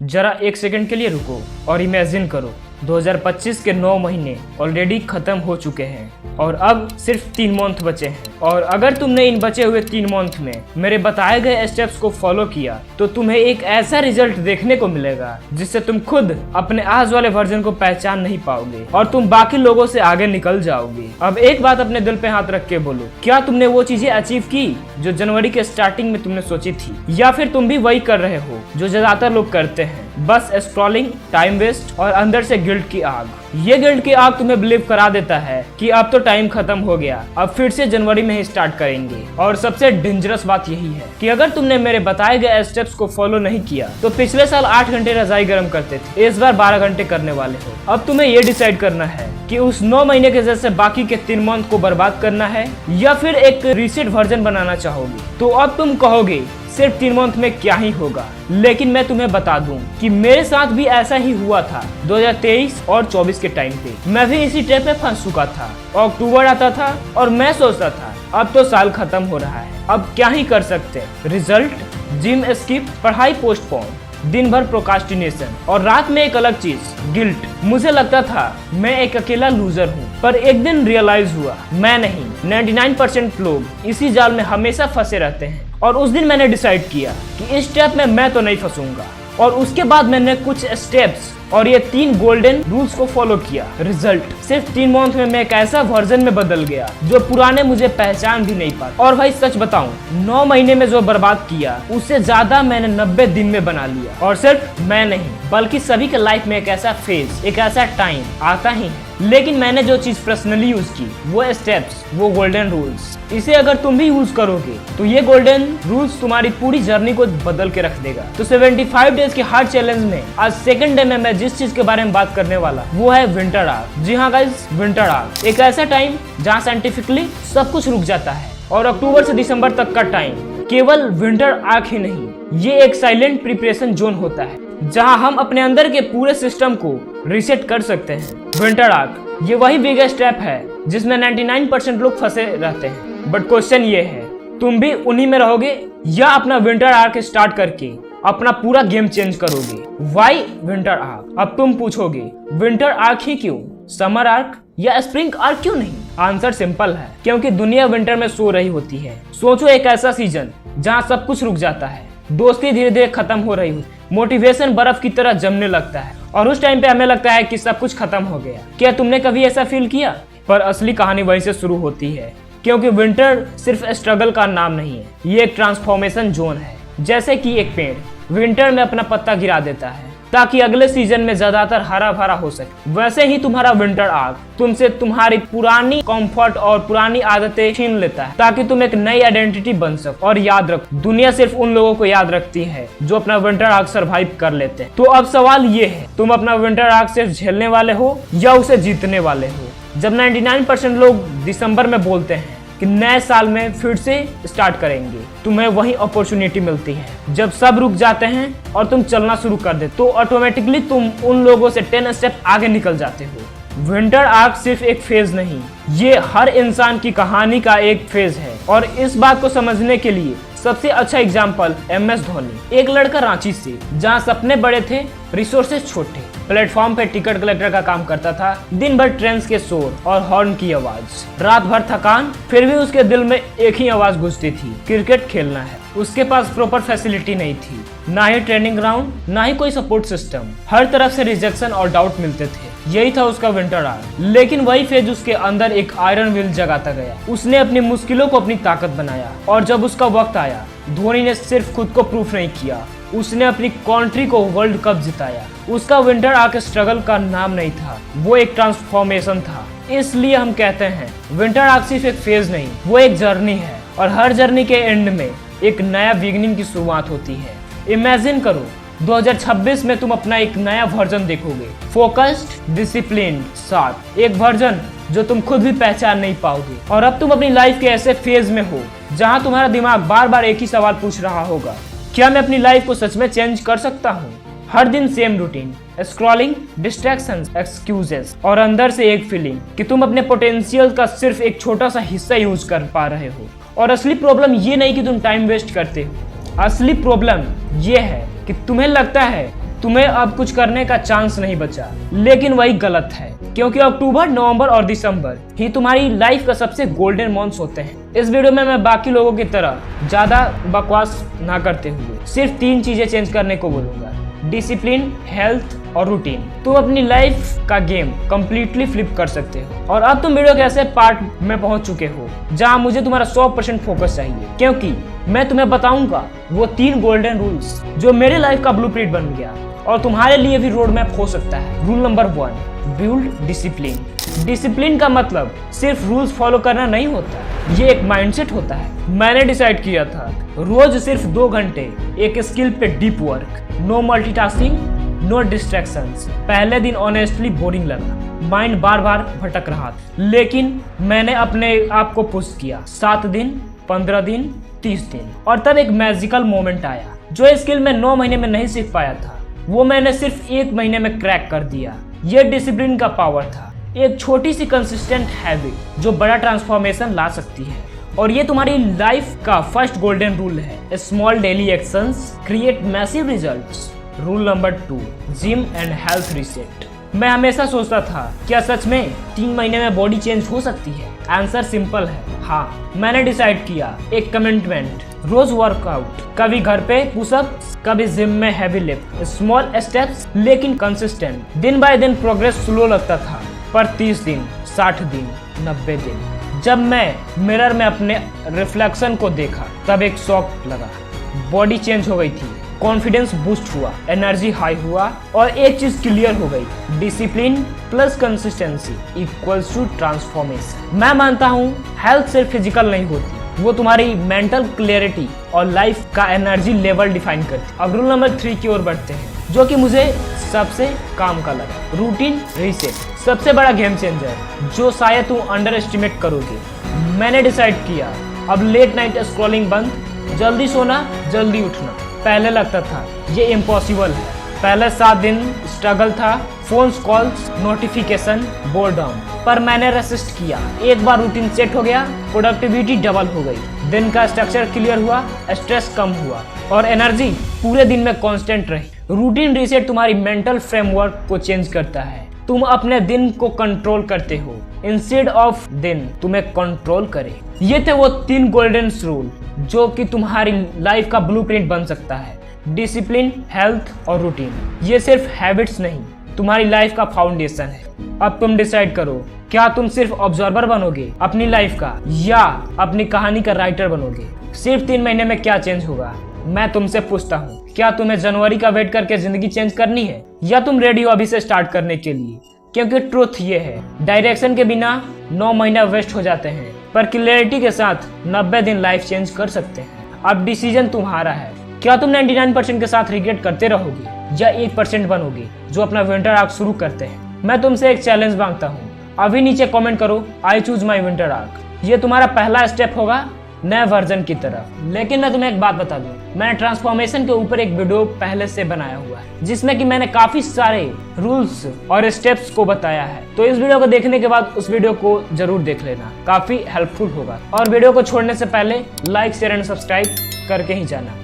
जरा एक सेकंड के लिए रुको और इमेजिन करो 2025 के 9 महीने ऑलरेडी खत्म हो चुके हैं और अब सिर्फ 3 मंथ बचे हैं। और अगर तुमने इन बचे हुए 3 मंथ में मेरे बताए गए स्टेप्स को फॉलो किया तो तुम्हें एक ऐसा रिजल्ट देखने को मिलेगा जिससे तुम खुद अपने आज वाले वर्जन को पहचान नहीं पाओगे और तुम बाकी लोगों से आगे निकल जाओगे। अब एक बात अपने दिल पे हाथ रख के बोलो, क्या तुमने वो चीजें अचीव की जो जनवरी के स्टार्टिंग में तुमने सोची थी, या फिर तुम भी वही कर रहे हो जो ज्यादातर लोग करते हैं, बस स्क्रॉलिंग, टाइम वेस्ट और अंदर से गिल्ट की आग। ये गिल्ट की आग तुम्हें बिलीव करा देता है कि अब तो टाइम खत्म हो गया, अब फिर से जनवरी में ही स्टार्ट करेंगे। और सबसे डेंजरस बात यही है कि अगर तुमने मेरे बताए गए स्टेप्स को फॉलो नहीं किया तो पिछले साल 8 घंटे रजाई गर्म करते थे, इस बार 12 घंटे करने वाले हो। अब तुम्हें ये डिसाइड करना है कि उस 9 महीने के जैसे बाकी के 3 मंथ को बर्बाद करना है या फिर एक रीसेट वर्जन बनाना चाहोगे। तो अब तुम कहोगे सिर्फ 3 मंथ में क्या ही होगा, लेकिन मैं तुम्हें बता दूं कि मेरे साथ भी ऐसा ही हुआ था 2023 और 24 के टाइम पे। मैं भी इसी ट्रैप में फंस चुका था। अक्टूबर आता था और मैं सोचता था अब तो साल खत्म हो रहा है, अब क्या ही कर सकते। रिजल्ट, जिम स्किप, पढ़ाई पोस्टपोन, दिन भर प्रोकास्टिनेशन और रात में एक अलग चीज, गिल्ट। मुझे लगता था मैं एक अकेला लूजर हूँ, पर एक दिन रियलाइज हुआ मैं नहीं, 99% लोग इसी जाल में हमेशा फंसे रहते हैं। और उस दिन मैंने डिसाइड किया कि इस स्टेप में मैं तो नहीं फंसूंगा। और उसके बाद मैंने कुछ स्टेप्स और ये 3 गोल्डन रूल्स को फॉलो किया। रिजल्ट, सिर्फ 3 मंथ में मैं एक ऐसा वर्जन में बदल गया जो पुराने मुझे पहचान भी नहीं पाता। और भाई सच बताऊं, 9 महीने में जो बर्बाद किया उससे ज्यादा मैंने 90 दिन में बना लिया। और सिर्फ मैं नहीं बल्कि सभी के लाइफ में एक ऐसा फेज, एक ऐसा टाइम आता ही है। लेकिन मैंने जो चीज पर्सनली यूज की, वो स्टेप्स, वो गोल्डन रूल्स, इसे अगर तुम भी यूज करोगे तो ये गोल्डन रूल्स तुम्हारी पूरी जर्नी को बदल के रख देगा। तो 75 डेज के हार्ड चैलेंज में आज सेकंड डे में मैं जिस चीज के बारे में बात करने वाला वो है विंटर आर्क। जी हाँ गाइस, विंटर आर्क एक ऐसा टाइम जहाँ साइंटिफिकली सब कुछ रुक जाता है और अक्टूबर से दिसंबर तक का टाइम केवल विंटर आर्क ही नहीं, ये एक साइलेंट प्रिपरेशन जोन होता है जहां हम अपने अंदर के पूरे सिस्टम को रीसेट कर सकते हैं। विंटर आर्क ये वही बिगेस्ट स्टेप है जिसमें 99% लोग फंसे रहते हैं। बट क्वेश्चन ये है, तुम भी उन्हीं में रहोगे या अपना विंटर आर्क स्टार्ट करके अपना पूरा गेम चेंज करोगे। Why winter arc? अब तुम पूछोगे विंटर आर्क ही क्यों, समर आर्क या स्प्रिंग आर्क क्यों नहीं? आंसर सिंपल है, क्योंकि दुनिया विंटर में सो रही होती है। सोचो एक ऐसा सीजन जहाँ सब कुछ रुक जाता है, दोस्ती धीरे धीरे खत्म हो रही होती, मोटिवेशन बर्फ की तरह जमने लगता है और उस टाइम पे हमें लगता है कि सब कुछ खत्म हो गया। क्या तुमने कभी ऐसा फील किया? पर असली कहानी वहीं से शुरू होती है, क्योंकि विंटर सिर्फ स्ट्रगल का नाम नहीं है, ये एक ट्रांसफॉर्मेशन जोन है। जैसे कि एक पेड़ विंटर में अपना पत्ता गिरा देता है ताकि अगले सीजन में ज्यादातर हरा भरा हो सके, वैसे ही तुम्हारा विंटर आर्क तुमसे तुम्हारी पुरानी कंफर्ट और पुरानी आदतें छीन लेता है ताकि तुम एक नई आइडेंटिटी बन सको। और याद रखो, दुनिया सिर्फ उन लोगों को याद rखती है जो अपना विंटर आर्क सरवाइव कर लेते हैं। तो अब सवाल ये है, तुम अपना विंटर आर्क सिर्फ झेलने वाले हो या उसे जीतने वाले हो? जब 99% लोग दिसंबर में बोलते हैं कि नए साल में फिर से स्टार्ट करेंगे, तुम्हें वही अपॉर्चुनिटी मिलती है जब सब रुक जाते हैं और तुम चलना शुरू कर देते, तो ऑटोमेटिकली तुम उन लोगों से 10 स्टेप आगे निकल जाते हो। विंटर आर्क सिर्फ एक फेज नहीं, ये हर इंसान की कहानी का एक फेज है। और इस बात को समझने के लिए सबसे अच्छा एग्जाम्पल MS धोनी। एक लड़का रांची से, जहाँ सपने बड़े थे, रिसोर्सेज छोटे, प्लेटफॉर्म पे टिकट कलेक्टर का काम करता था, दिन भर ट्रेन के शोर और हॉर्न की आवाज, रात भर थकान, फिर भी उसके दिल में एक ही आवाज गूंजती थी, क्रिकेट खेलना है। उसके पास प्रॉपर फैसिलिटी नहीं थी, ना ही ट्रेनिंग ग्राउंड, ना ही कोई सपोर्ट सिस्टम, हर तरफ से रिजेक्शन और डाउट मिलते थे। यही था उसका विंटर आर्क। लेकिन वही फेज उसके अंदर एक आयरन विल जगाता गया। उसने अपनी मुश्किलों को अपनी ताकत बनाया और जब उसका वक्त आया, धोनी ने सिर्फ खुद को प्रूफ नहीं किया, उसने अपनी कंट्री को वर्ल्ड कप जिताया। उसका विंटर आर्क स्ट्रगल का नाम नहीं था, वो एक ट्रांसफॉर्मेशन था। इसलिए हम कहते हैं विंटर आर्क सिर्फ एक फेज नहीं, वो एक जर्नी है और हर जर्नी के एंड में एक नया बिगिनिंग की शुरुआत होती है। इमेजिन करो 2026 में तुम अपना एक नया वर्जन देखोगे, फोकस्ड, डिसिप्लिन्ड, शार्प, एक वर्जन जो तुम खुद भी पहचान नहीं पाओगे। और अब तुम अपनी लाइफ के ऐसे फेज में हो जहां तुम्हारा दिमाग बार बार एक ही सवाल पूछ रहा होगा, क्या मैं अपनी लाइफ को सच में चेंज कर सकता हूँ? हर दिन same routine, scrolling, distractions, excuses और अंदर से एक फीलिंग कि तुम अपने पोटेंशियल का सिर्फ एक छोटा सा हिस्सा यूज कर पा रहे हो। और असली प्रॉब्लम ये नहीं कि तुम टाइम वेस्ट करते हो, असली प्रॉब्लम ये है कि तुम्हें लगता है तुम्हें अब कुछ करने का चांस नहीं बचा, लेकिन वही गलत है, क्योंकि अक्टूबर, नवंबर और दिसंबर ही तुम्हारी लाइफ का सबसे गोल्डन मंथ्स होते हैं। इस वीडियो में मैं बाकी लोगों की तरह ज्यादा बकवास ना करते हुए सिर्फ 3 चीजें चेंज करने को बोलूंगा: डिसिप्लिन, हेल्थ और रूटीन। तुम अपनी लाइफ का गेम कंप्लीटली फ्लिप कर सकते हो। और अब तुम वीडियो के ऐसे पार्ट में पहुंच चुके हो जहां मुझे तुम्हारा 100% फोकस चाहिए, क्योंकि मैं तुम्हें बताऊंगा वो 3 गोल्डन रूल्स जो मेरे लाइफ का ब्लूप्रिंट बन गया और तुम्हारे लिए भी रोड मैप हो सकता है। Rule number 1, build discipline. Discipline का मतलब सिर्फ रूल्स फॉलो करना नहीं होता, ये एक माइंडसेट होता है। मैंने डिसाइड किया था रोज सिर्फ 2 घंटे एक स्किल पे deep work, no multitasking, no distractions. पहले दिन ऑनेस्टली बोरिंग लगा, माइंड बार बार भटक रहा था, लेकिन मैंने अपने आप को पुश किया। 7 दिन, 15 दिन, 30 दिन, और तब एक मैजिकल मोमेंट आया। जो स्किल मैं 9 महीने में नहीं सीख पाया था, वो मैंने सिर्फ 1 महीने में क्रैक कर दिया। ये डिसिप्लिन का पावर था, एक छोटी सी कंसिस्टेंट हैबिट जो बड़ा ट्रांसफॉर्मेशन ला सकती है। और ये तुम्हारी लाइफ का फर्स्ट गोल्डन रूल है: small daily actions create massive results. Rule number 2, gym and health reset. मैं हमेशा सोचता था, क्या सच में 3 महीने में बॉडी चेंज हो सकती है? आंसर सिंपल है, हाँ। मैंने डिसाइड किया, एक कमिटमेंट, रोज वर्कआउट, कभी घर पे पुशअप्स, कभी जिम में हैवी लिफ्ट, स्मॉल स्टेप्स लेकिन कंसिस्टेंट। दिन बाय दिन प्रोग्रेस स्लो लगता था, पर 30 दिन, 60 दिन, 90 दिन, जब मैं मिरर में अपने रिफ्लेक्शन को देखा, तब एक शॉक लगा। बॉडी चेंज हो गई थी, कॉन्फिडेंस बूस्ट हुआ, एनर्जी हाई हुआ, और एक चीज क्लियर हो गई: discipline plus consistency equals to transformation. मैं मानता हूँ हेल्थ सिर्फ फिजिकल नहीं होती, वो तुम्हारी मेंटल क्लियरिटी और लाइफ का एनर्जी लेवल डिफाइन करती। अब रूल नंबर 3 की ओर बढ़ते हैं, जो कि मुझे सबसे काम का लगा: रूटीन रीसेट। सबसे बड़ा गेम चेंजर जो शायद तुम अंडर एस्टिमेट करोगे। मैंने डिसाइड किया, अब लेट नाइट स्क्रॉलिंग बंद, जल्दी सोना, जल्दी उठना। पहले लगता था ये इम्पॉसिबल है। पहले 7 दिन स्ट्रगल था, फोन्स, कॉल्स, नोटिफिकेशन, बोर्डम, पर मैंने रेसिस्ट किया। एक बार रूटीन सेट हो गया, प्रोडक्टिविटी डबल हो गई, दिन का स्ट्रक्चर क्लियर हुआ, स्ट्रेस कम हुआ, और एनर्जी पूरे दिन में कांस्टेंट रही। रूटीन रीसेट तुम्हारी मेंटल फ्रेमवर्क को चेंज करता है। तुम अपने दिन को कंट्रोल करते हो इंस्टेड ऑफ दिन तुम्हें कंट्रोल करे। ये थे वो 3 गोल्डन रूल जो कि तुम्हारी लाइफ का ब्लूप्रिंट बन सकता है: डिसिप्लिन, हेल्थ और रूटीन। ये सिर्फ हैबिट्स नहीं, तुम्हारी लाइफ का फाउंडेशन है। अब तुम डिसाइड करो, क्या तुम सिर्फ ऑब्जर्वर बनोगे अपनी लाइफ का, या अपनी कहानी का राइटर बनोगे? सिर्फ 3 महीने में क्या चेंज होगा? मैं तुमसे पूछता हूँ, क्या तुम्हें जनवरी का वेट करके जिंदगी चेंज करनी है, या तुम रेडी हो अभी से स्टार्ट करने के लिए? क्योंकि ट्रुथ ये है, डायरेक्शन के बिना 9 महीना वेस्ट हो जाते हैं, पर क्लैरिटी के साथ 90 दिन लाइफ चेंज कर सकते हैं। अब डिसीजन तुम्हारा है, क्या तुम 99% के साथ रिग्रेट करते रहोगे, या 1% बनोगे जो अपना विंटर आर्क शुरू करते हैं? मैं तुमसे एक चैलेंज मांगता हूँ, अभी नीचे कमेंट करो, I choose my winter arc. ये तुम्हारा पहला स्टेप होगा नए वर्जन की तरफ। लेकिन मैं तुम्हें एक बात बता दूं, मैंने ट्रांसफॉर्मेशन के ऊपर एक वीडियो पहले से बनाया हुआ है, जिसमें कि मैंने काफी सारे रूल्स और स्टेप्स को बताया है। तो इस वीडियो को देखने के बाद उस वीडियो को जरूर देख लेना, काफी हेल्पफुल होगा। और वीडियो को छोड़ने से पहले लाइक, शेयर एंड सब्सक्राइब करके ही जाना।